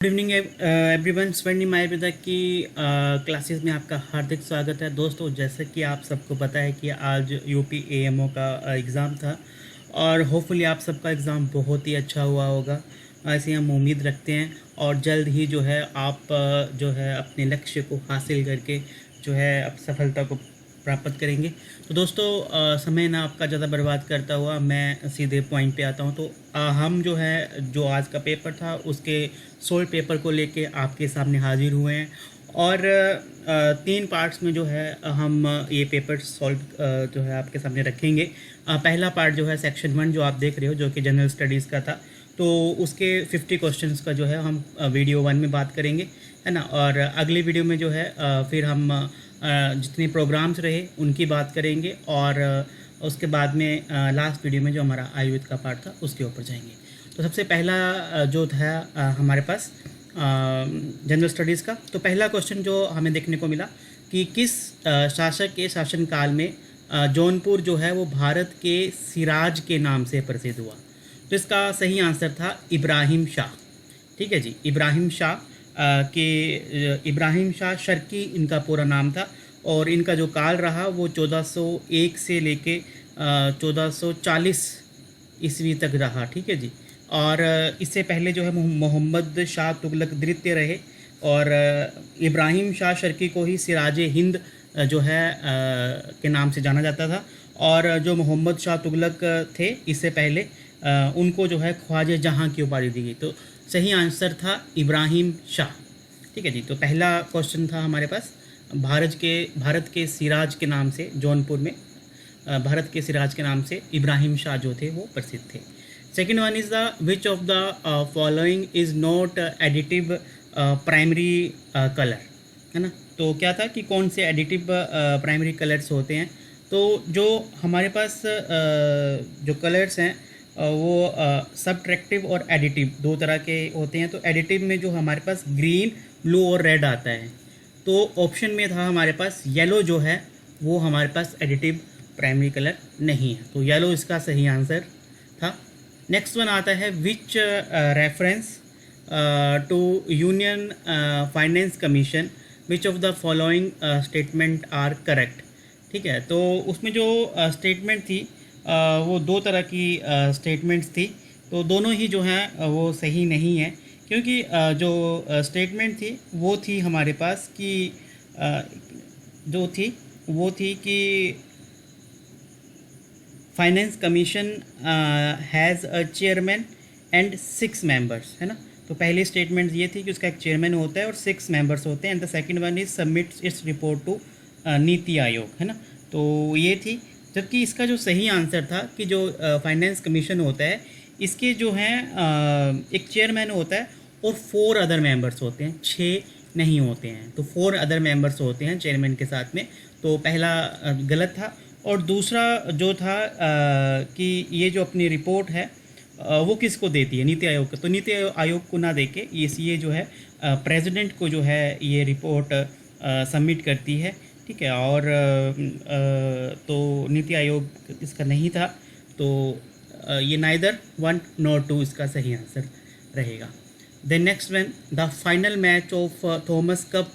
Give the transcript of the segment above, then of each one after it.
Good evening everyone. Swarni Mayavida की classes में आपका हार्दिक स्वागत है। दोस्तों, जैसे कि आप सबको पता है कि आज यूपी एएमओ का एग्ज़ाम था और होपफुली आप सबका एग्ज़ाम बहुत ही अच्छा हुआ होगा, ऐसे हम उम्मीद रखते हैं। और जल्द ही जो है आप जो है अपने लक्ष्य को हासिल करके जो है अब सफलता को प्राप्त करेंगे। तो दोस्तों, समय ना आपका ज़्यादा बर्बाद करता हुआ मैं सीधे पॉइंट पे आता हूँ। तो हम जो है जो आज का पेपर था उसके 16 पेपर को लेके आपके सामने हाजिर हुए हैं और 3 पार्ट्स में जो है हम ये पेपर सॉल्व जो है आपके सामने रखेंगे। पहला पार्ट जो है सेक्शन 1 जो आप देख रहे हो, जो कि जनरल स्टडीज़ का था, तो उसके 50 क्वेश्चंस का जो है हम वीडियो 1 में बात करेंगे, है ना। और अगले वीडियो में जो है फिर हम जितने प्रोग्राम्स रहे उनकी बात करेंगे और उसके बाद में लास्ट वीडियो में जो हमारा आयुर्वेद का पार्ट था उसके ऊपर जाएंगे। तो सबसे पहला जो था हमारे पास जनरल स्टडीज़ का, तो पहला क्वेश्चन जो हमें देखने को मिला कि किस शासक के शासनकाल में जौनपुर जो है वो भारत के सिराज के नाम से प्रसिद्ध हुआ। तो इसका सही आंसर था इब्राहिम शाह। ठीक है जी, इब्राहिम शाह इब्राहिम शाह शर्की इनका पूरा नाम था और इनका जो काल रहा वो 1401 से लेके 1440 ईस्वी तक रहा। ठीक है जी। और इससे पहले जो है मोहम्मद शाह तुगलक द्वितीय रहे और इब्राहिम शाह शर्की को ही सिराज हिंद जो है के नाम से जाना जाता था। और जो मोहम्मद शाह तुगलक थे इससे पहले उनको जो है ख्वाजा जहाँ की उपाधि दी गई। तो सही आंसर था इब्राहिम शाह। ठीक है जी। तो पहला क्वेश्चन था हमारे पास भारत के सिराज के नाम से, जौनपुर में भारत के सिराज के नाम से इब्राहिम शाह जो थे वो प्रसिद्ध थे। Second one is the which of the following is not additive primary colour, है ना। तो क्या था कि कौन से एडिटिव प्राइमरी कलर्स होते हैं। तो जो हमारे पास जो कलर्स हैं वो सब्ट्रैक्टिव और एडिटिव दो तरह के होते हैं। तो एडिटिव में जो हमारे पास ग्रीन, ब्लू और रेड आता है। तो ऑप्शन में था हमारे पास येलो जो है वो हमारे पास एडिटिव प्राइमरी कलर नहीं है, तो येलो इसका सही आंसर था। नेक्स्ट वन आता है which reference to Union Finance Commission which of the following statement are correct. ठीक है, तो उसमें जो स्टेटमेंट थी वो दो तरह की स्टेटमेंट्स थी। तो दोनों ही जो हैं वो सही नहीं है, क्योंकि जो स्टेटमेंट थी वो थी हमारे पास कि जो थी वो थी कि finance commission has a chairman and 6 members, है ना। तो पहली स्टेटमेंट ये थी कि उसका एक चेयरमैन होता है और 6 मेंबर्स होते हैं। And the second one is submits its report to NITI Aayog, है ना। तो ये थी, जबकि इसका जो सही आंसर था कि जो फाइनेंस कमीशन होता है इसके जो हैं एक चेयरमैन होता है और 4 अदर मेंबर्स होते हैं, 6 नहीं होते हैं। तो 4 अदर मेंबर्स होते हैं चेयरमैन के साथ में। तो पहला गलत था। और दूसरा जो था कि ये जो अपनी रिपोर्ट है वो किसको देती है, नीति आयोग को। तो नीति आयोग को ना देके ये जो है प्रेसिडेंट को जो है ये रिपोर्ट सबमिट करती है। ठीक है, और तो नीति आयोग इसका नहीं था। तो ये नाइदर 1 नॉर 2 इसका सही आंसर रहेगा। Then next one, the final match of Thomas Cup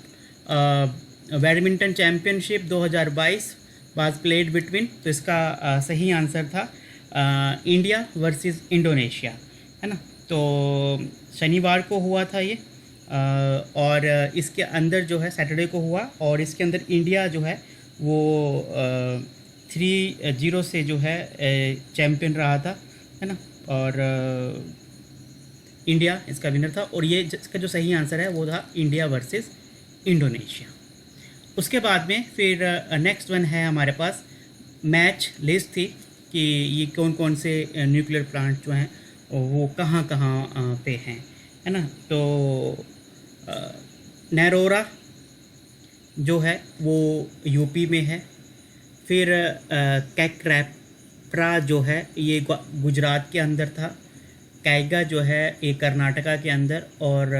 badminton championship 2022 was played between. तो इसका सही आंसर था इंडिया वर्सेस इंडोनेशिया, है ना। तो शनिवार को हुआ था ये और इसके अंदर जो है सैटरडे को हुआ और इसके अंदर इंडिया जो है वो 3-0 से जो है चैम्पियन रहा था, है ना। और इंडिया इसका विनर था और ये इसका जो सही आंसर है वो था इंडिया वर्सेस इंडोनेशिया। उसके बाद में फिर नेक्स्ट वन है हमारे पास मैच लिस्ट थी कि ये कौन कौन से न्यूक्लियर प्लांट जो हैं वो कहाँ कहाँ पे हैं, है ना। तो नैरोरा जो है वो यूपी में है। फिर कैक्रेप्रा जो है ये गुजरात के अंदर था। कैगा जो है ये कर्नाटका के अंदर और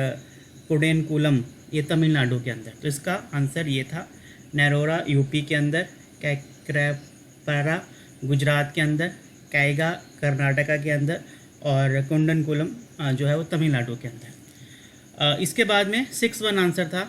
कुडेनकुलम ये तमिलनाडु के अंदर। तो इसका आंसर ये था नैरोरा यूपी के अंदर, कैक्रेप्रा गुजरात के अंदर, कैगा कर्नाटका के अंदर और कुंडनकुलम जो है वो तमिलनाडु के अंदर। इसके बाद में 6 आंसर था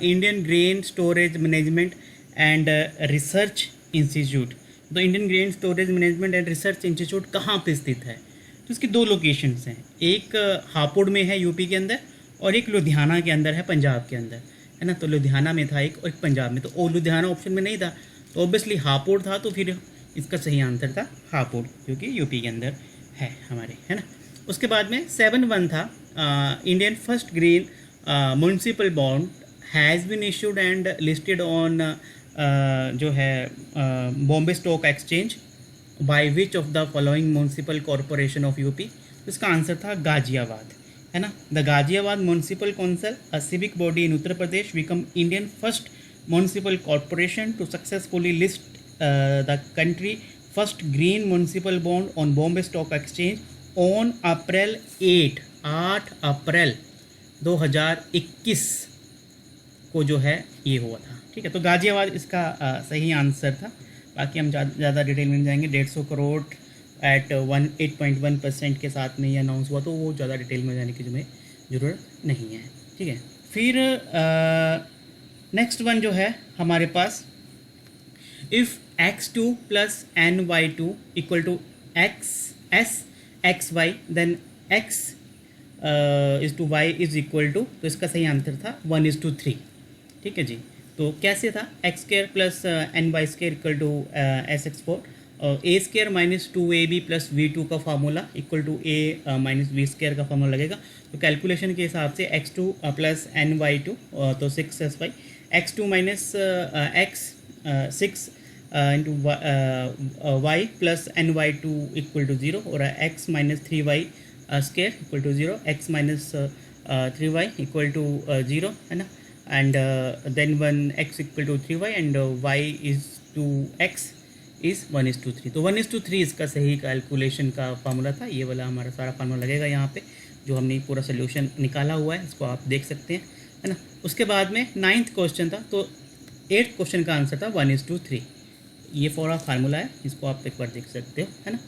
Indian grain storage management and research institute. तो Indian grain storage management and research institute कहाँ पे स्थित है? तो इसकी 2 लोकेशंस हैं, एक हापुड़ में है यूपी के अंदर और एक लुधियाना के अंदर है पंजाब के अंदर, है ना। तो लुधियाना में था एक और एक पंजाब में, तो लुधियाना ऑप्शन में नहीं था तो ऑब्वियसली हापुड़ था, तो फिर इसका सही आंसर था हापुड़, क्योंकि यूपी के अंदर है हमारे, है ना। उसके बाद में 7 था Indian first green municipal bond has been issued and listed on जो है Bombay Stock Exchange by which of the following municipal corporation of UP. तो इसका आंसर था गाजियाबाद, है ना। The Ghaziabad municipal council a civic body in Uttar Pradesh become Indian first municipal corporation to successfully list the country first green municipal bond on Bombay Stock Exchange on April 8 April 2021 को जो है ये हुआ था, ठीक है। तो गाजियाबाद इसका सही आंसर था। बाकी हम ज़्यादा डिटेल में जाएंगे। 150 करोड़ एट 8.1% के साथ में ये अनाउंस हुआ, तो वो ज़्यादा डिटेल में जाने की हमें ज़रूरत नहीं है, ठीक है। फिर नेक्स्ट वन जो है हमारे पास, if x2 plus ny2 equal to xy then x is to y is equal to, तो इसका सही आंसर था 1:3, ठीक है जी। तो कैसे था? X square plus n y square equal to SX4, a square minus 2ab plus V2 का formula equal to a minus v square का फार्मूला लगेगा। तो कैलकुलेशन के हिसाब से x2 प्लस ny2 तो 6sy, x2 minus x 6 into y plus ny2 equal to 0 और x minus 3y square equal to 0, x minus 3y equal to 0, है ना। and then when x equal to 3y and y is to x is 1:3। तो 1:3 इसका सही calculation का formula था। ये वाला हमारा सारा फार्मूला लगेगा यहाँ पे, जो हमने पूरा सोल्यूशन निकाला हुआ है, इसको आप देख सकते हैं, है ना। उसके बाद में 9th क्वेश्चन था, तो 8th क्वेश्चन का आंसर था 1:3। ये पूरा फार्मूला है, इसको आप एक बार देख सकते हो, है ना।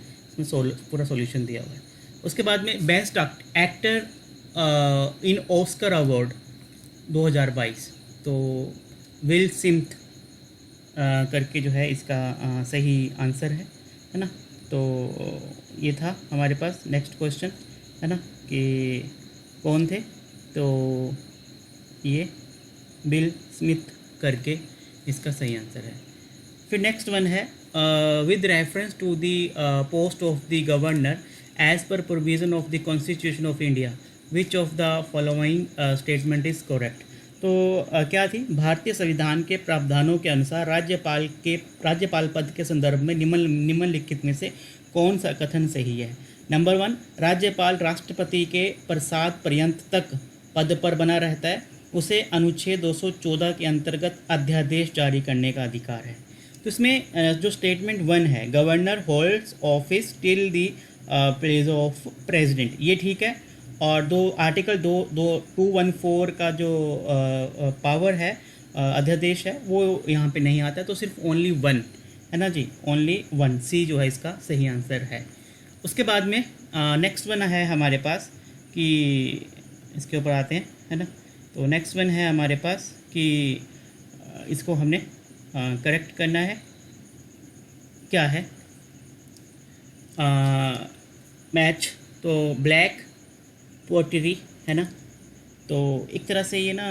इसमें पूरा सोल्यूशन दिया हुआ है। उसके बाद में best actor in Oscar award 2022, तो विल स्मिथ करके जो है इसका सही आंसर है ना। तो ये था हमारे पास नेक्स्ट क्वेश्चन, है ना, कि कौन थे, तो ये बिल स्मिथ करके इसका सही आंसर है। फिर नेक्स्ट वन है with reference to the post of the governor as per provision of the constitution of India which of the following statement is correct. तो क्या थी? भारतीय संविधान के प्रावधानों के अनुसार राज्यपाल पद के संदर्भ में निम्नलिखित में से कौन सा कथन सही है? नंबर 1, राज्यपाल राष्ट्रपति के प्रसाद पर्यंत तक पद पर बना रहता है, उसे अनुच्छेद 214 के अंतर्गत अध्यादेश जारी करने का अधिकार है। तो इसमें जो स्टेटमेंट 1 है, governor holds office till the place of president, ये ठीक है। और आर्टिकल 214 का जो पावर है, अध्यादेश है, वो यहाँ पे नहीं आता है, तो सिर्फ ओनली 1 है ना जी, ओनली 1 सी जो है इसका सही आंसर है। उसके बाद में नेक्स्ट वन है हमारे पास कि इसके ऊपर आते हैं, है ना। तो नेक्स्ट वन है हमारे पास कि इसको हमने करेक्ट करना है, क्या है मैच, तो ब्लैक पोटरी, है ना। तो एक तरह से ये ना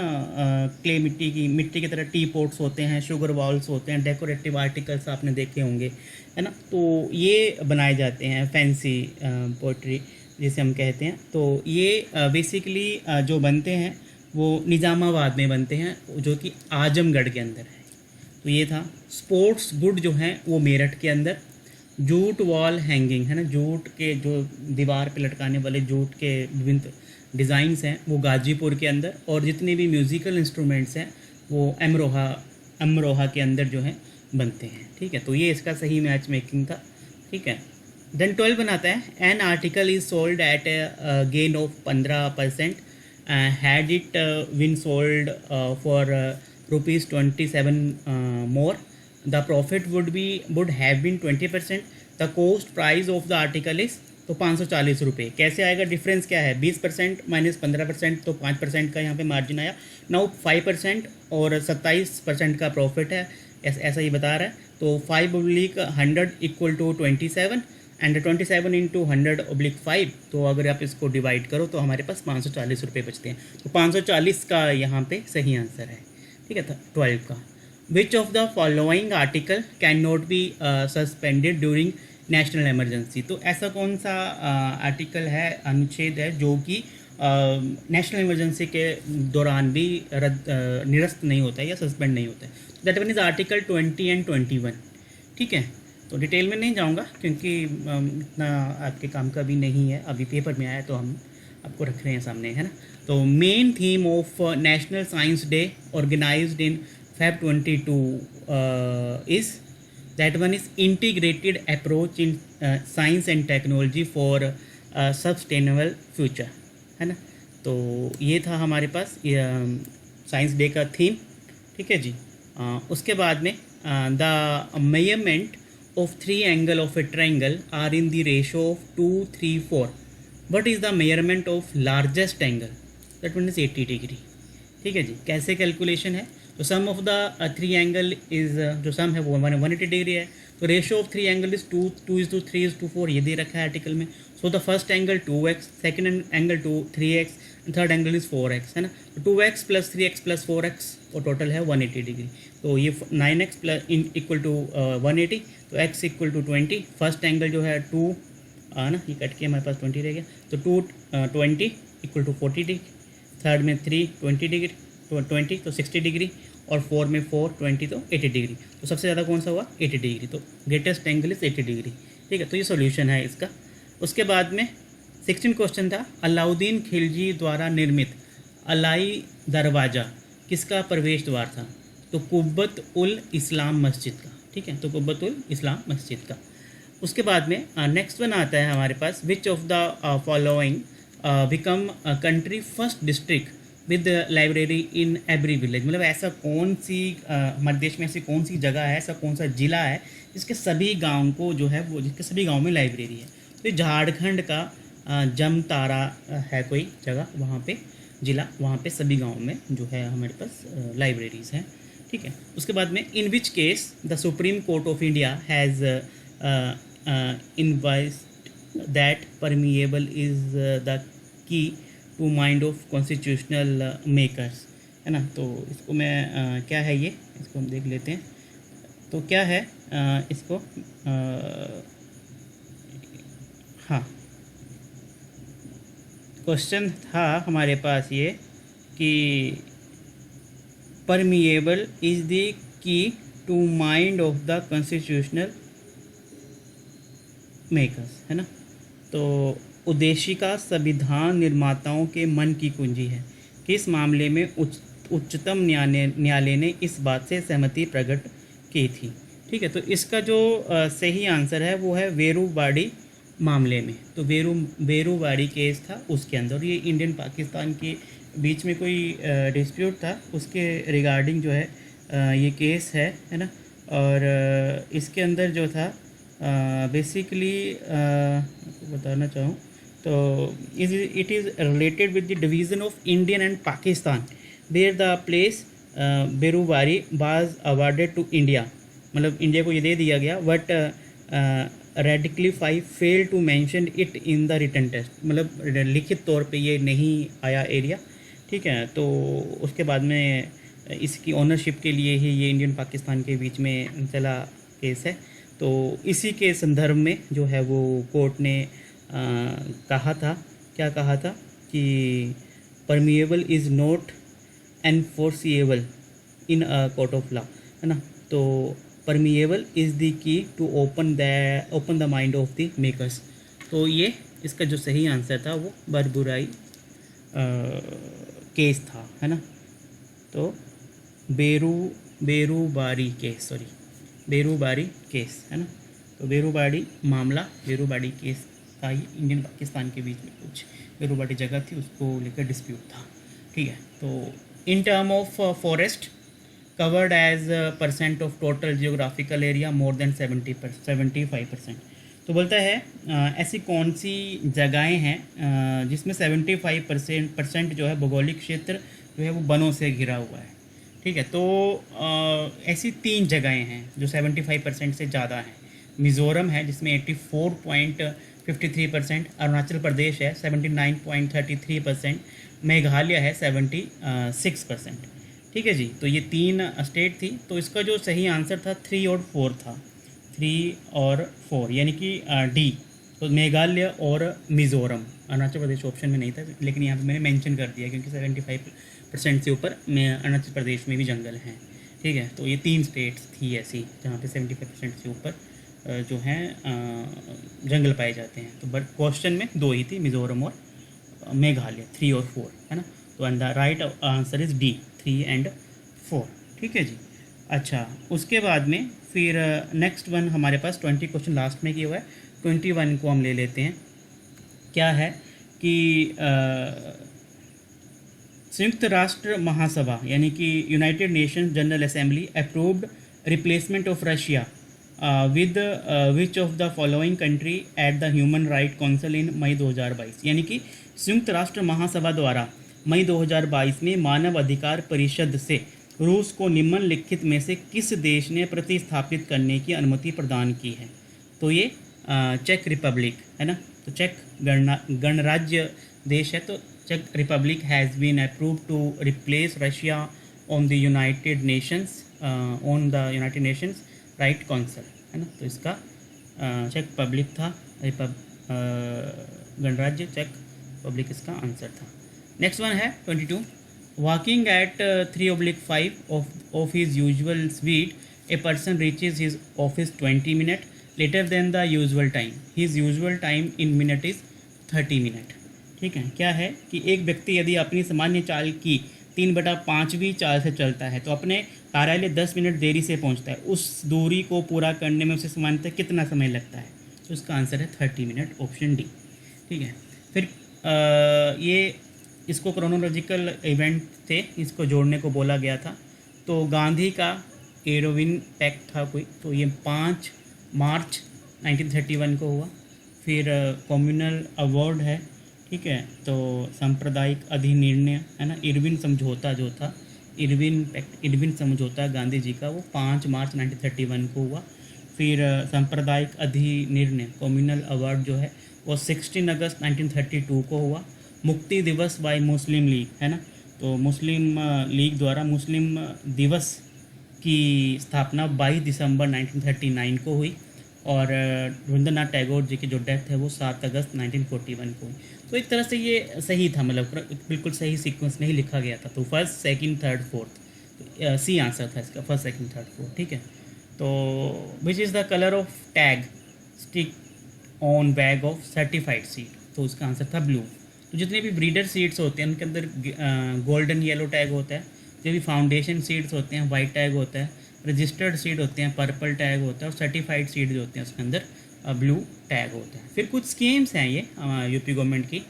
क्ले मिट्टी की तरह टी पोट्स होते हैं, शुगर बाउल्स होते हैं, डेकोरेटिव आर्टिकल्स आपने देखे होंगे, है ना। तो ये बनाए जाते हैं फैंसी पोट्री जिसे हम कहते हैं। तो ये बेसिकली जो बनते हैं वो निज़ामाबाद में बनते हैं, जो कि आजमगढ़ के अंदर है। तो ये था। स्पोर्ट्स गुड जो हैं वो मेरठ के अंदर। जूट वॉल हैंगिंग, है ना, जूट के जो दीवार पे लटकाने वाले जूट के विभिन्न डिज़ाइंस हैं वो गाजीपुर के अंदर। और जितने भी म्यूज़िकल इंस्ट्रूमेंट्स हैं वो अमरोहा के अंदर जो हैं बनते हैं, ठीक है। तो ये इसका सही मैच मेकिंग था, ठीक है। देन 12 बनाता है, an article is sold at gain of 15%, had it win sold for ₹27 more, the profit would have been 20%. The cost price of the article is तो 540 रुपये। कैसे आएगा, डिफरेंस क्या है, 20% माइनस 15%, तो 5% का यहाँ पे मार्जिन आया। नाउ 5% और 27% का प्रॉफिट है, ऐसा ही बता रहा है। तो 5/100 इक्वल टू 27 एंड 27 इंटू 100/5। तो अगर आप इसको डिवाइड करो तो हमारे पास 540 रुपये बचते हैं। तो 540 का यहाँ पे सही आंसर है, ठीक है। 12 का, विच of the following article can not be suspended during national emergency. तो ऐसा कौन सा आर्टिकल है, अनुच्छेद है, जो कि नेशनल इमरजेंसी के दौरान भी निरस्त नहीं होता है या सस्पेंड नहीं होता है। That one is article 20 and 21, ठीक है। तो डिटेल में नहीं जाऊंगा क्योंकि इतना आपके काम का भी नहीं है, अभी पेपर में आया तो हम आपको रख रहे हैं सामने, है ना। तो main theme of national science day organised in Feb 22 is that one is integrated approach in science and technology for sustainable future, है ना। तो ये था हमारे पास साइंस डे का थीम, ठीक है जी। उसके बाद में the measurement of 3 angle of a triangle are in the ratio of 2, 3, 4। What is the measurement of largest angle, that one is 80 degree, ठीक है जी। कैसे कैलकुलेशन है, तो sum of the 3 angle is, जो सम है वो 180 डिग्री है। तो रेशो ऑफ 3 एंगल इज़ 2:3:4, ये दे रखा है आर्टिकल में। So the first angle 2x, second angle 3x, third angle is 4x, है ना। तो 2x + 3x + 4x और टोटल है 180 डिग्री। तो ये 9x इक्वल टू 180, तो x equal to 20। First angle जो है 2, ना ये कट के हमारे पास 20 रह गया, तो 220 इक्वल टू 40 डिग्री। थर्ड में 3 20 डिग्री, तो 20 तो 60 डिग्री, और 4 में 4 20 तो 80 डिग्री। तो सबसे ज़्यादा कौन सा हुआ, 80 डिग्री। तो ग्रेटेस्ट एंगल इज़ 80 डिग्री, ठीक है। तो ये सॉल्यूशन है इसका। उसके बाद में 16 क्वेश्चन था, अलाउद्दीन खिलजी द्वारा निर्मित अलाई दरवाज़ा किसका प्रवेश द्वार था। तो कुब्बत उल इस्लाम मस्जिद का, ठीक है। तो कुब्बत उल इस्लाम मस्जिद का। उसके बाद में नेक्स्ट वन आता है हमारे पास, which of the following become country first district with library in every village. मतलब ऐसा कौन सी हमारे देश में ऐसी कौन सी जगह है, ऐसा कौन सा ज़िला है जिसके सभी गांव को जो है वो, जिसके सभी गांव में लाइब्रेरी है। तो झारखंड का जमतारा है कोई जगह, वहाँ पे ज़िला, वहाँ पे सभी गाँव में जो है हमारे पास लाइब्रेरीज़ हैं, ठीक है। उसके बाद में in which case the supreme court of India has envisaged that preamble is the key to mind of constitutional makers, है ना। तो इसको मैं क्या है ये, इसको हम देख लेते हैं। तो क्या है इसको हाँ, क्वेश्चन था हमारे पास ये कि preamble is the key to mind of the constitutional makers, है ना। तो उद्देशिका संविधान निर्माताओं के मन की कुंजी है। किस मामले में उच्चतम न्यायालय ने इस बात से सहमति प्रकट की थी, ठीक है। तो इसका जो सही आंसर है वो है वेरूवाड़ी मामले में। तो वेरूवाड़ी केस था, उसके अंदर ये इंडियन पाकिस्तान के बीच में कोई डिस्प्यूट था, उसके रिगार्डिंग जो है ये केस है ना। और इसके अंदर जो था बेसिकली बताना चाहूँ तो it is related with the division of Indian and Pakistan where the place Berubari was awarded to India. मतलब इंडिया को ये दे दिया गया, but Radcliffe fail to mention it in the written test. मतलब लिखित तौर पे ये नहीं आया एरिया, ठीक है। तो उसके बाद में इसकी ओनरशिप के लिए ही ये इंडियन पाकिस्तान के बीच में चला केस है। तो इसी के संदर्भ में जो है वो कोर्ट ने कहा था, क्या कहा था कि preamble is not enforceable in a court of law, है ना। तो preamble is the key to open the mind of the makers. तो ये इसका जो सही आंसर था वो बरबुराई केस था, है ना। तो बेरूबारी केस, है ना। तो बेरूबाड़ी मामला, बेरूबाड़ी केस था, ये इंडियन पाकिस्तान के बीच में कुछ बेरूबाड़ी जगह थी, उसको लेकर डिस्प्यूट था, ठीक है। तो in term of forest covered as % of total geographical area more than 75%। तो बोलता है ऐसी कौन सी जगहें हैं जिसमें 75% जो है भौगोलिक क्षेत्र जो है वो वनों से घिरा हुआ है। ठीक है, तो ऐसी 3 जगहें हैं जो 75% से ज़्यादा हैं। मिज़ोरम है जिसमें 84.53%, अरुणाचल प्रदेश है 79.33%, मेघालय है 76%। ठीक है जी, तो ये 3 स्टेट थी। तो इसका जो सही आंसर था 3 और 4 था, 3 और 4 यानी कि डी। तो मेघालय और मिज़ोरम, अरुणाचल प्रदेश ऑप्शन में नहीं था लेकिन यहाँ पे मैंने मेंशन कर दिया क्योंकि 75% से ऊपर में अरुणाचल प्रदेश में भी जंगल हैं। ठीक है, तो ये 3 स्टेट्स थी ऐसी जहाँ पे 75% से ऊपर जो हैं जंगल पाए जाते हैं। तो बट क्वेश्चन में 2 ही थी, मिज़ोरम और मेघालय, 3 और 4 है ना। तो and the right answer is D, 3 and 4। ठीक है जी। अच्छा, उसके बाद में फिर नेक्स्ट वन हमारे पास 20 क्वेश्चन लास्ट में किया हुआ है। 21 को हम ले लेते हैं। क्या है कि संयुक्त राष्ट्र महासभा यानी कि united nations general assembly approved replacement of Russia with which of the following country at the human right council in May 2022। यानी कि संयुक्त राष्ट्र महासभा द्वारा मई 2022 में मानव अधिकार परिषद से रूस को निम्नलिखित में से किस देश ने प्रतिस्थापित करने की अनुमति प्रदान की है। तो ये चेक रिपब्लिक है ना। तो चेक गणराज्य देश है। तो चेक Republic has been approved to replace Russia on the United Nations Right Council है ना। तो इसका चेक रिपब्लिक था, गणराज्य चेक रिपब्लिक इसका आंसर था। नेक्स्ट वन है 22। Walking at 3/5 of his usual speed, a person reaches his office 20 minutes later than the usual time. His usual time in minute is 30 minutes. ठीक है, क्या है कि एक व्यक्ति यदि अपनी सामान्य चाल की 3/5वीं चाल से चलता है तो अपने कार्यालय 10 मिनट देरी से पहुंचता है। उस दूरी को पूरा करने में उसे सामान्यतः कितना समय लगता है। तो इसका आंसर है 30 मिनट, ऑप्शन डी। ठीक है, फिर ये इसको क्रोनोलॉजिकल इवेंट थे, इसको जोड़ने को बोला गया था। तो गांधी का एरोविन पैक्ट था कोई, तो ये 5 मार्च 1931 को हुआ। फिर कम्युनल अवार्ड है। ठीक है, तो सांप्रदायिक अधिनिर्णय है ना, इरविन समझौता जो था, इरविन पैक्ट, इरविन समझौता गांधी जी का, वो 5 मार्च 1931 को हुआ। फिर सांप्रदायिक अधिनिर्णय कम्युनल अवार्ड जो है वो 16 अगस्त 1932 को हुआ। मुक्ति दिवस बाय मुस्लिम लीग है ना। तो मुस्लिम लीग द्वारा मुस्लिम दिवस की स्थापना 22 दिसंबर 1939 को हुई। और रविंद्रनाथ टैगोर जी की जो डेथ है वो 7 अगस्त 1941 को हुई। तो एक तरह से ये सही था, मतलब बिल्कुल सही सीक्वेंस में ही लिखा गया था। तो first, second, third, fourth, C answer था इसका, फर्स्ट, सेकंड, थर्ड, फोर्थ। ठीक है, तो which is the colour of tag stick on bag of certified seed. तो उसका आंसर था ब्लू। तो जितने भी ब्रीडर सीड्स होते हैं उनके अंदर गोल्डन येलो टैग होता है। जो भी फाउंडेशन सीड्स होते हैं वाइट टैग होता है। रजिस्टर्ड सीड होते हैं पर्पल टैग होता है। और सर्टिफाइड सीड जो होते हैं उसके अंदर ब्लू टैग होता है। फिर कुछ स्कीम्स हैं ये यूपी गवर्नमेंट की।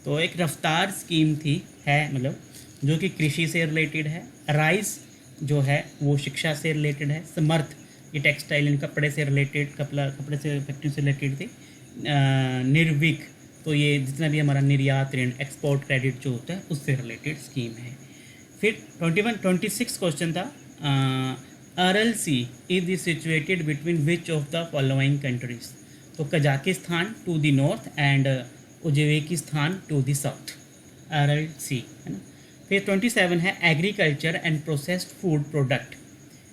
तो एक रफ्तार स्कीम थी मतलब जो कि कृषि से रिलेटेड है। राइस जो है वो शिक्षा से रिलेटेड है। समर्थ ये टेक्सटाइल एंड कपड़े से रिलेटेड, कपड़े से फैक्ट्री से रिलेटेड थी। निर्विक तो ये जितना भी हमारा निर्यात ऋण, एक्सपोर्ट क्रेडिट जो होता है उससे रिलेटेड स्कीम है। फिर 26 क्वेश्चन था, Aral sea is situated between which of the following countries. तो Kazakhstan to the north and Uzbekistan to the south, Aral sea है ना। फिर 27 है, agriculture and processed food product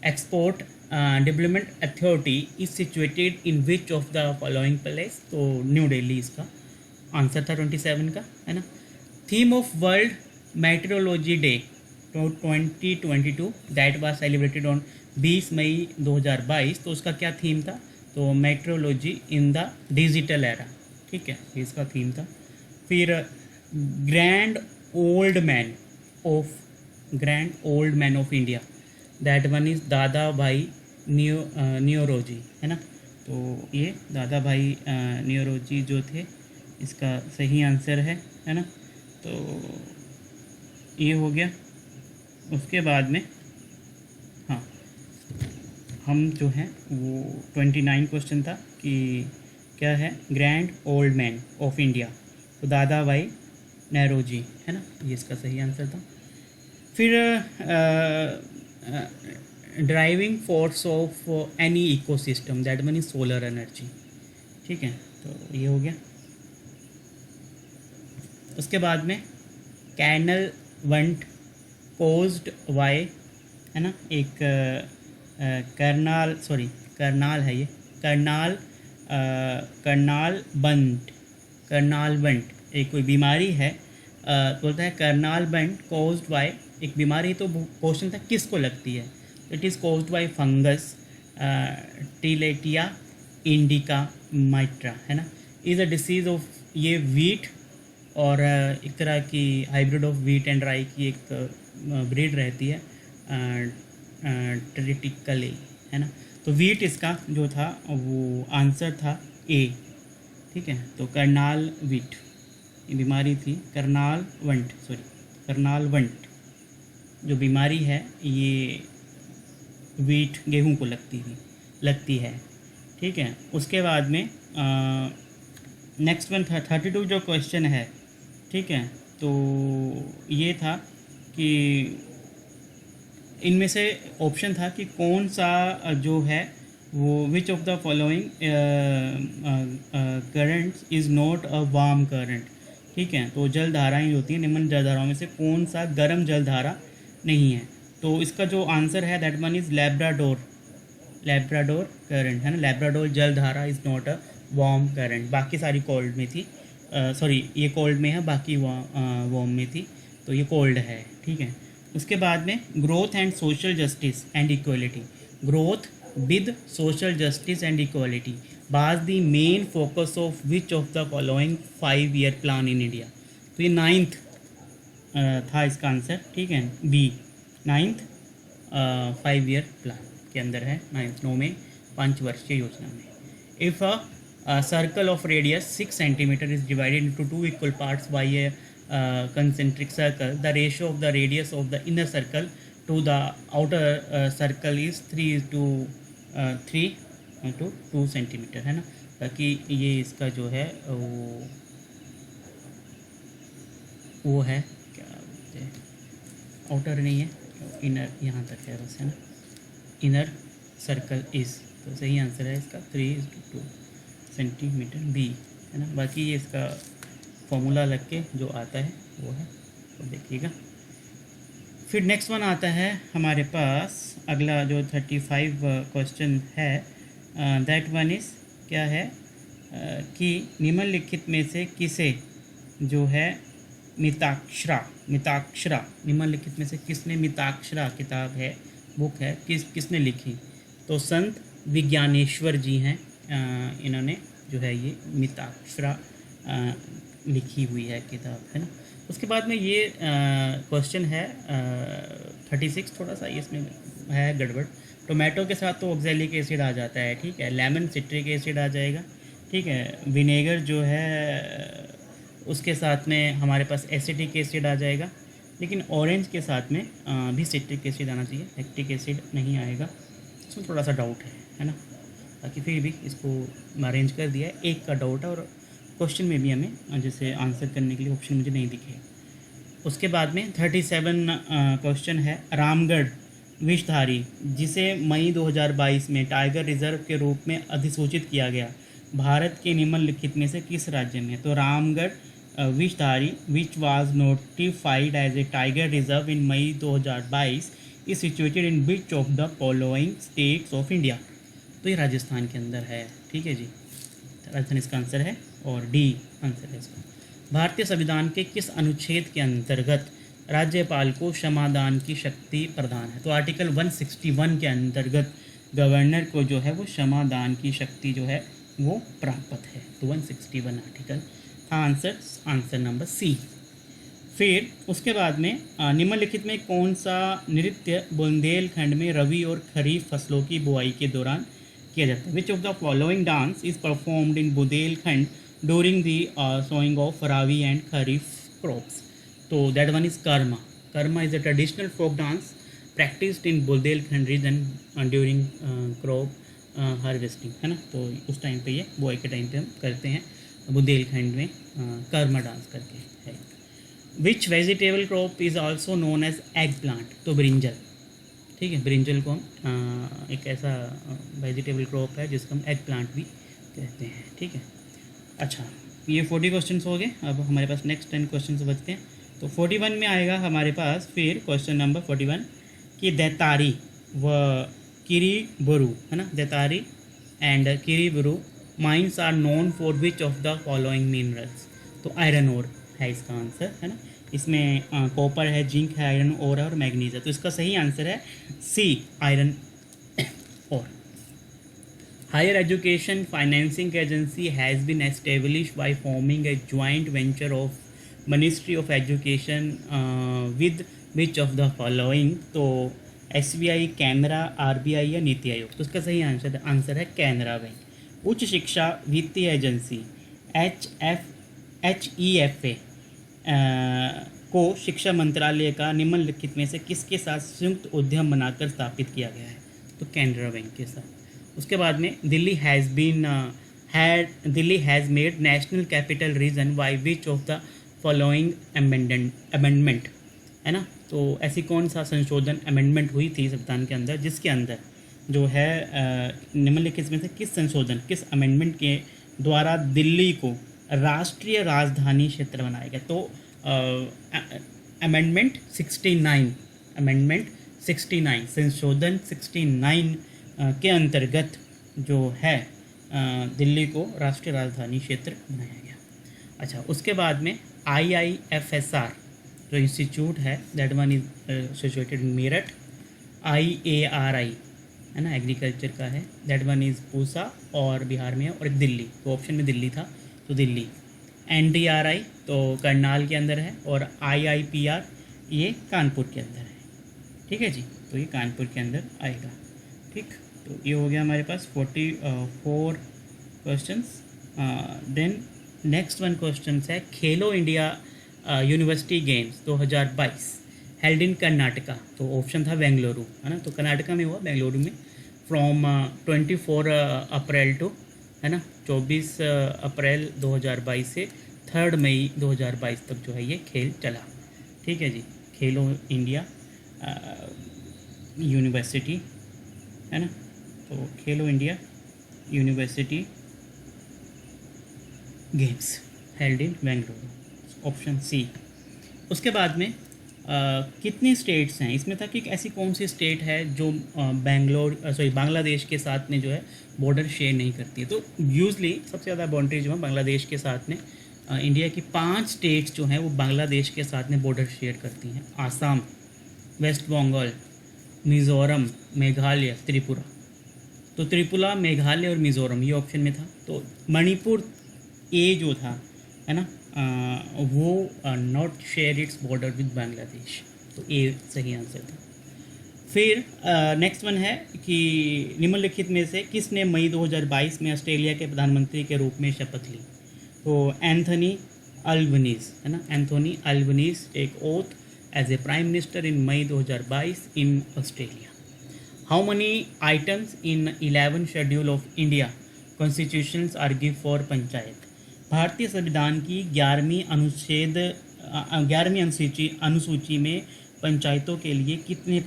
export development authority is situated in which of the following place. तो न्यू दिल्ली इसका answer था 27 का है ना। Theme of world metrology day 2022 that was celebrated on 20 May 2022। तो उसका क्या थीम था। तो metrology in the digital era. ठीक है, इसका थीम था। फिर grand old man of India, that one is दादा भाई न्योरोजी है ना। तो ये दादा भाई न्योरोजी जो थे इसका सही आंसर है ना। तो ये हो गया। उसके बाद में हम जो हैं वो 29 क्वेश्चन था कि क्या है, grand old man of India, तो दादा भाई नेहरूजी है ना, ये इसका सही आंसर था। फिर driving force of any ecosystem, that mean solar energy, ठीक है, तो ये हो गया। उसके बाद में कैनल वंट कोज्ड वाई, है ना, एक करनाल है ये, करनाल बंट एक कोई बीमारी है, बोलता है करनाल बंट कोज्ड बाय, एक बीमारी, तो क्वेश्चन था किसको लगती है, it is caused by fungus Tilletia indica Mitra, है ना, इज़ अ डिसीज़ ऑफ, ये वीट और एक तरह की हाइब्रिड ऑफ वीट एंड राई की एक ब्रीड रहती है, ट्रिटिकली, है ना, तो वीट इसका जो था वो आंसर था ए, ठीक है, तो करनाल वीट ये बीमारी थी, करनाल वंट जो बीमारी है ये वीट गेहूं को लगती है, ठीक है। उसके बाद में नेक्स्ट वन 32 जो क्वेश्चन है, ठीक है, तो ये था कि इनमें से ऑप्शन था कि कौन सा जो है वो विच of the following current is not a warm current, ठीक है, तो जल धाराएँ होती हैं, निम्न जल धाराओं में से कौन सा गर्म जल धारा नहीं है, तो इसका जो आंसर है that one is Labrador current, है ना, लैब्राडोर जल धारा is not a warm current, बाकी सारी कोल्ड में थी, सॉरी ये कोल्ड में है, बाकी वार्म में थी, तो ये कोल्ड है, ठीक है। उसके बाद में growth and social justice and equality, growth with social justice and equality was the main focus of which of the following 5 year plan in India, तो ये 9th था इसका आंसर, ठीक है, बी 9th 5 ईयर प्लान के अंदर है, 9वें 5 वर्षीय योजना में। If a circle of radius 6 centimeter is divided into 2 equal parts by a concentric circle, the ratio of the radius of the inner circle to the outer circle is 3 to 2 centimeter, है ना, ताकि ये इसका जो है वो है क्या बोलते हैं, आउटर नहीं है, इनर यहाँ तक है बस, है ना, इनर सर्कल इज़, तो सही आंसर है इसका 3:2 सेंटीमीटर बी, है ना, बाकी ये इसका फॉर्मूला लग के जो आता है वो है, तो देखिएगा। फिर नेक्स्ट वन आता है हमारे पास अगला जो 35 क्वेश्चन है, दैट वन इज़ क्या है कि निम्नलिखित में से किसे जो है मिताक्षरा, निम्नलिखित में से किसने मिताक्षरा किताब है, बुक है, किसने लिखी, तो संत विज्ञानेश्वर जी हैं, इन्होंने जो है ये मिताक्षरा लिखी हुई है किताब, है ना। उसके बाद में ये क्वेश्चन है 36, थोड़ा सा इसमें है गड़बड़, टोमेटो के साथ तो ऑक्जेलिक एसिड आ जाता है, ठीक है, लेमन सिट्रिक एसिड आ जाएगा, ठीक है, विनेगर जो है उसके साथ में हमारे पास एसिटिक एसिड आ जाएगा, लेकिन ऑरेंज के साथ में भी सिट्रिक एसिड आना चाहिए, लैक्टिक एसिड नहीं आएगा, इसमें थोड़ा सा डाउट है ना, बाकी फिर भी इसको अरेंज कर दिया है, एक का डाउट है, और क्वेश्चन में भी हमें जैसे आंसर करने के लिए ऑप्शन मुझे नहीं दिखे। उसके बाद में 37 क्वेश्चन है, रामगढ़ विषधारी जिसे मई 2022 में टाइगर रिजर्व के रूप में अधिसूचित किया गया, भारत के निम्नलिखित में से किस राज्य में, तो Ramgarh Vishdhari which was notified as a tiger reserve in May 2022 is situated in which of the following states of India, तो ये राजस्थान के अंदर है, ठीक है जी, राजस्थान इसका आंसर है, और डी आंसर है इसका। भारतीय संविधान के किस अनुच्छेद के अंतर्गत राज्यपाल को क्षमादान की शक्ति प्रदान है, तो आर्टिकल 161 के अंतर्गत गवर्नर को जो है वो क्षमादान की शक्ति जो है वो प्राप्त है, तो 161 आर्टिकल था आंसर नंबर सी। फिर उसके बाद में निम्नलिखित में कौन सा नृत्य बुंदेलखंड में रबी और खरीफ फसलों की बुआई के दौरान किया जाता है, which of the following dance is performed in Bundelkhand during the sowing of rabi and kharif crops, तो that one is Karma is a traditional folk dance practiced in Bundelkhand region during crop harvesting, है ना, तो उस टाइम पे ये बुआई के टाइम पे हम करते हैं बुंदेलखंड में कर्मा डांस करके है। Which vegetable crop is also known as egg plant, तो ब्रिंजल, ठीक है, ब्रिंजल को हम एक ऐसा वेजिटेबल क्रॉप है जिसको हम एग प्लांट भी कहते हैं, ठीक है। अच्छा, ये 40 क्वेश्चन हो गए। अब हमारे पास नेक्स्ट 10 क्वेश्चन बचते हैं। तो 41 में आएगा हमारे पास फिर क्वेश्चन नंबर 41 कि दैतारी व किरीबुरु, है ना, Daitari and Kiriburu mines are known for which of the following minerals, तो आयरन ओर है इसका आंसर, है ना। इसमें कॉपर है, जिंक है, आयरन ओर है और मैग्नीज है, तो इसका सही आंसर है C, iron ore. Higher Education Financing Agency has been established by forming a joint venture of Ministry of Education with which of the following, तो SBI, कैमरा, RBI या नीति आयोग, तो इसका सही आंसर है कैनरा बैंक। उच्च शिक्षा वित्तीय एजेंसी HEFA को शिक्षा मंत्रालय का निम्नलिखित में से किसके साथ संयुक्त उद्यम बनाकर स्थापित किया गया है, तो कैनरा बैंक के साथ। उसके बाद में Delhi has made national capital region bye which of the following amendment, है ना, तो ऐसी कौन सा संशोधन अमेंडमेंट हुई थी संविधान के अंदर जिसके अंदर जो है निम्नलिखित में से किस संशोधन, किस अमेंडमेंट के द्वारा दिल्ली को राष्ट्रीय राजधानी क्षेत्र बनाया गया, तो अमेंडमेंट 69 संशोधन 69 के अंतर्गत जो है दिल्ली को राष्ट्रीय राजधानी क्षेत्र बनाया गया। अच्छा, उसके बाद में IIFSR जो इंस्टीट्यूट है, that one is situated in Meerut. IARI, है ना, एग्रीकल्चर का है, दैट वन इज़ पूसा और बिहार में है, और एक दिल्ली, तो ऑप्शन में दिल्ली था तो दिल्ली। NDRI तो करनाल के अंदर है, और IIPR ये कानपुर के अंदर है, ठीक है जी, तो ये कानपुर के अंदर आएगा, ठीक। तो ये हो गया हमारे पास 44 questions. Then next one question है Khelo India University Games 2022 held in Karnataka, तो ऑप्शन था बेंगलुरु, है ना, तो कर्नाटका में हुआ, बेंगलुरु में, फ्रॉम 24 अप्रैल टू, है ना, 24 अप्रैल 2022 से 3 मई 2022 तक जो है ये खेल चला, ठीक है जी। खेलो इंडिया यूनिवर्सिटी, है ना, तो Khelo India University Games held in Bengaluru, option C. उसके बाद में कितनी स्टेट्स हैं, इसमें था कि ऐसी कौन सी स्टेट है जो बांग्लादेश के साथ में जो है बॉर्डर शेयर नहीं करती है, तो यूजली सबसे ज़्यादा बाउंड्री जो है बांग्लादेश के साथ में इंडिया की 5 स्टेट्स जो हैं वो बांग्लादेश के साथ में बॉर्डर शेयर करती हैं, आसाम, वेस्ट बंगाल, मिज़ोरम, मेघालय, त्रिपुरा, तो त्रिपुरा, मेघालय और मिज़ोरम ये ऑप्शन में था, तो मणिपुर ए जो था, है ना, वो not share its border with Bangladesh, तो ए सही आंसर था। फिर नेक्स्ट वन है कि निम्नलिखित में से किसने मई 2022 में ऑस्ट्रेलिया के प्रधानमंत्री के रूप में शपथ ली, तो एंथनी अल्बनीज़, है ना, Anthony Albanese take oath as a prime minister in May 2022 in Australia. How many items in 11 schedule of India constitutions are give for panchayat, भारतीय संविधान की 11वीं अनुसूची में पंचायतों के लिए कितने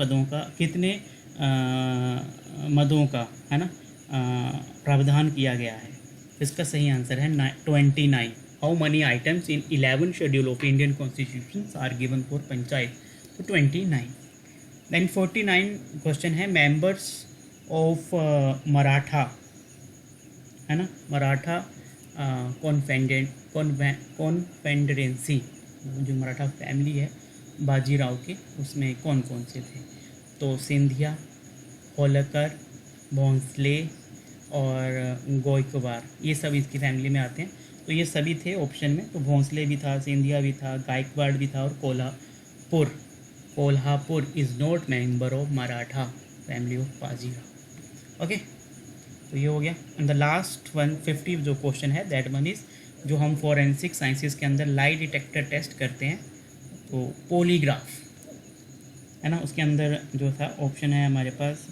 मदों का, है ना, प्रावधान किया गया है, इसका सही आंसर है 29। How many items in 11 schedule of Indian constitutions are given for panchayat, तो 29। देन 49 क्वेश्चन है मेंबर्स ऑफ मराठा, है ना, मराठा कॉन्फेडरेंसी, जो मराठा फैमिली है बाजीराव के, उसमें कौन कौन से थे, तो सिंधिया, होलकर, भोंसले और गोयकवार, ये सब इसकी फैमिली में आते हैं, तो ये सभी थे ऑप्शन में, तो भोंसले भी था, सिंधिया भी था, गायकवाड़ भी था, और Kolhapur is not member of Maratha family of Bajirao, okay. तो ये हो गया। एंड द लास्ट 150 जो क्वेश्चन है दैट वन इज़ जो हम फॉरेंसिक साइंसेस के अंदर लाई डिटेक्टर टेस्ट करते हैं, तो पॉलीग्राफ, है ना, उसके अंदर जो था ऑप्शन है हमारे पास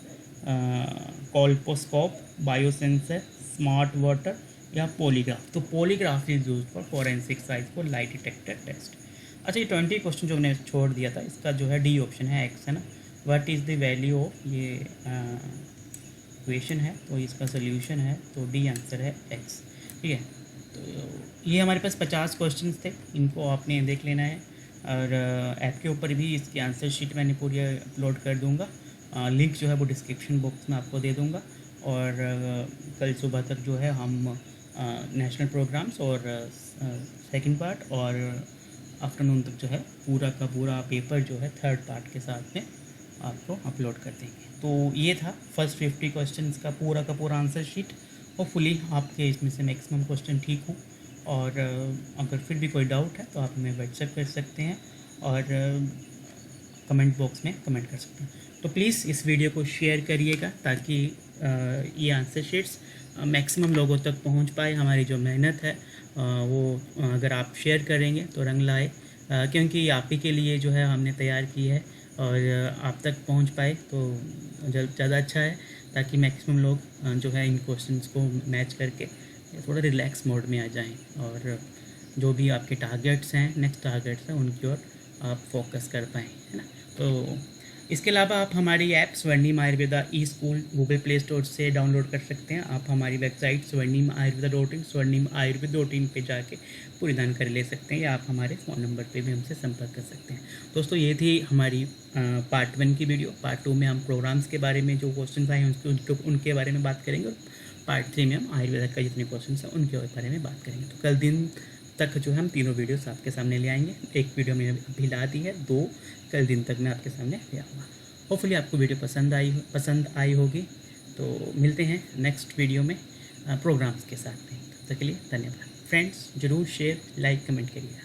कोल्पोस्कोप, बायोसेंसर, स्मार्ट वाटर या पॉलीग्राफ। तो polygraph is use for forensic science for light detector test. अच्छा, ये 20 क्वेश्चन जो मैंने छोड़ दिया था, इसका जो है डी ऑप्शन है एक्स, है ना। What is the value of, ये इक्वेशन है तो इसका सोल्यूशन है, तो डी आंसर है एक्स, ठीक है। तो ये हमारे पास 50 क्वेश्चन थे, इनको आपने देख लेना है। और ऐप के ऊपर भी इसकी आंसर शीट मैंने पूरी अपलोड कर दूंगा, लिंक जो है वो डिस्क्रिप्शन बॉक्स में आपको दे दूंगा। और कल सुबह तक जो है हम नेशनल प्रोग्राम्स और सेकंड पार्ट और आफ्टरनून तक जो है पूरा का पूरा पेपर जो है थर्ड पार्ट के साथ में आपको अपलोड कर देंगे। तो ये था फर्स्ट 50 क्वेश्चंस का पूरा आंसर शीट। होपफुली आपके इसमें से मैक्सिमम क्वेश्चन ठीक हो, और अगर फिर भी कोई डाउट है तो आप हमें व्हाट्सएप कर सकते हैं और कमेंट बॉक्स में कमेंट कर सकते हैं। तो प्लीज़ इस वीडियो को शेयर करिएगा ताकि ये आंसर शीट्स मैक्सिमम लोगों तक पहुंच पाए। हमारी जो मेहनत है वो अगर आप शेयर करेंगे तो रंग लाए, क्योंकि आप ही के लिए जो है हमने तैयार की है, और आप तक पहुंच पाए तो ज़्यादा अच्छा है, ताकि मैक्सिमम लोग जो है इन क्वेश्चंस को मैच करके थोड़ा रिलैक्स मोड में आ जाएं, और जो भी आपके टारगेट्स हैं, नेक्स्ट टारगेट्स हैं, उनकी ओर आप फोकस कर पाएँ, है ना। तो इसके अलावा आप हमारी ऐप स्वर्णिम आयुर्वेदा ई स्कूल गूगल प्ले स्टोर से डाउनलोड कर सकते हैं। आप हमारी वेबसाइट स्वर्णिम आयुर्वेदा.in स्वर्णिम पे जाके पूरी जानकारी ले सकते हैं, या आप हमारे फ़ोन नंबर पे भी हमसे संपर्क कर सकते हैं। दोस्तों, ये थी हमारी पार्ट 1 की वीडियो। पार्ट 2 में हम प्रोग्राम्स के बारे में जो क्वेश्चन आए हैं उनके बारे में बात करेंगे, और पार्ट 3 में हम आयुर्वेदा का जितने क्वेश्चन हैं उनके बारे में बात करेंगे। तो कल दिन तक जो है हम तीनों वीडियोस आपके सामने ले आएंगे। एक वीडियो मैंने अभी ला दी है, 2 कल दिन तक मैं आपके सामने ले आऊँगा। होपफुली आपको वीडियो पसंद आई होगी। तो मिलते हैं नेक्स्ट वीडियो में प्रोग्राम्स के साथ में। तब तक के लिए धन्यवाद फ्रेंड्स। ज़रूर शेयर, लाइक, कमेंट करिएगा।